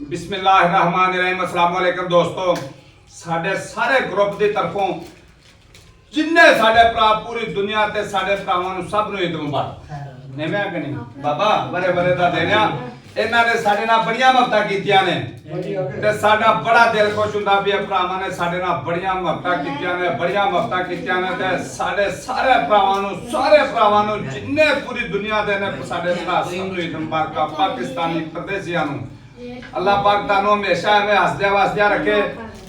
बिस्मिल्लाहिर्रहमानिर्रहीम। अस्सलाम वालेकुम दोस्तों, साडे सारे ग्रुप की तरफों जिन्ने साडे भरा पूरी दुनिया ते साडे भरावां नूं सब नूं ईद मुबारक। नहीं मैं कि नहीं बाबा बड़े बड़े दा देना इन्हां ने साडे नाल बड़ियां मुहब्बतां कीतियां ने ते साडा बड़ा दिल खुश हुंदा भी भरावां ने साडे नाल बड़ियां मुहब्बतां कीतियां ने ते साडे सारे भरावां नूं जिन्ने पूरी दुनिया दे ने साडे भरा सब नूं ईद मुबारक। पाकिस्तानी परदेसियां नूं अल्लाह पाक तानू हमेशा में हसदे वसदे रखे,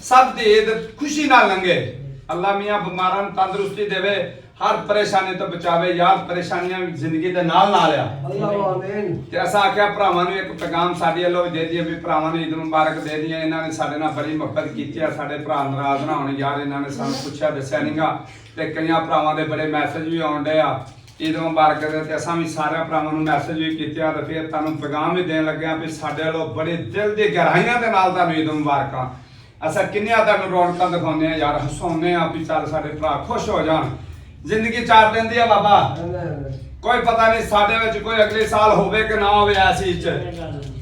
सब दी ईद खुशी नाल लंघे। अल्लाह मियां बीमारां नूं तंदुरुस्ती देवे, हर परेशानी तो बचावे। यार परेशानियां जिंदगी दे नाल नाल आ अल्लाह आमीन। ते असा आख्या भरावां नूं एक पैगाम साडी अल्लाह दे दिए भी भरावां नूं ईद मुबारक दे दिए। इन्हां ने साडे नाल बड़ी मोहब्बत कीती है, साडे भरा नाराज ना होण। यार इन्हां ने सानू पुछया दस्सिया नहींगा ते कईयां भरावां दे बड़े मैसेज भी आउण डे आ ईद मुबारक दे ते असां भी सारे भरावां नूं मैसेज भी कीते ते फिर तुहानूं पैगाम भी देण लगे भी साडे अल्लों बड़े दिल दी गहराइयां दे नाल तुहानूं ईद मुबारकां। असां किन्नियां तुहानूं रौनकां दिखाउने आ यार, हसाउने आ भी चल साडे भरा खुश हो जाण। जिंदगी चार दिन दी है बाबा, कोई पता नहीं साडे विच कोई अगले साल होवे कि ना होवे। ऐसी च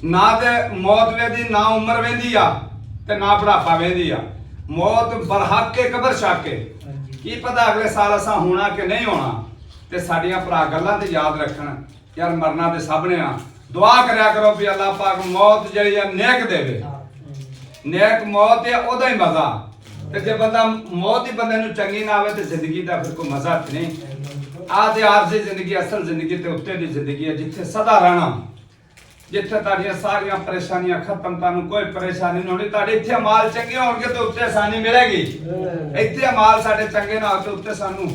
ना ते मौत वेंदी, ना उम्र वेंदी आ ते ना बुढ़ापा वेंदी आ। मौत बरहक के कबर शक के की पता अगले साल असां होना कि नहीं होना। ते साडियां भरा गल्लां ते याद रखण यार, मरना ते सब ने आ। दुआ करया करो भी अल्लाह पाक मौत जिहड़ी आ नेक देवे। नेक मौत है ओदा ही मजा। ते जे बंदा मौत ही बंदे नूं चंगी ना आवे ते जिंदगी दा फिर कोई मजा नहीं। आ ते आरज़ी जिंदगी असल जिंदगी ते उत्ते दी जिंदगी है जिथे सदा रहना, जिथे ताड़ियां सारियां परेशानियां खत्म, तानू कोई परेशानी नहीं होनी। ताड़े इत्थे माल चंगे होणगे तो उत्ते आसानी मिलेगी। इत्थे माल साडे चंगे ना हो तो उत्ते सानू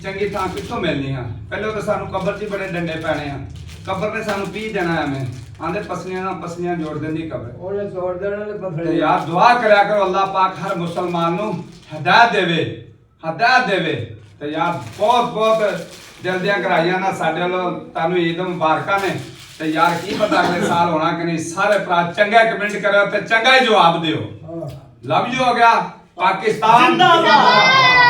चंगी थां कित्थों मिलनी है। पहले तो सानू कब्र च बड़े डंडे पैने हैं, कब्र ने सानू पी देना है। हमें आंदे पसलियां ना पसलियां जोड़ देंदी कब्र ओने जोड़ देना ने पसलियां। यार दुआ करया करो अल्लाह पाक हर मुसलमान नू हिदायत देवे। ते यार बहुत बहुत दिल दियां गहराइयां ना साडे वालों तानू ईद मुबारकां ने। ते यार की पता अगले साल होना कि नहीं। सारे भरा चंगा कमेंट करो ते चंगा ही जवाब दियो। लव यू हो गया। पाकिस्तान जिंदाबाद।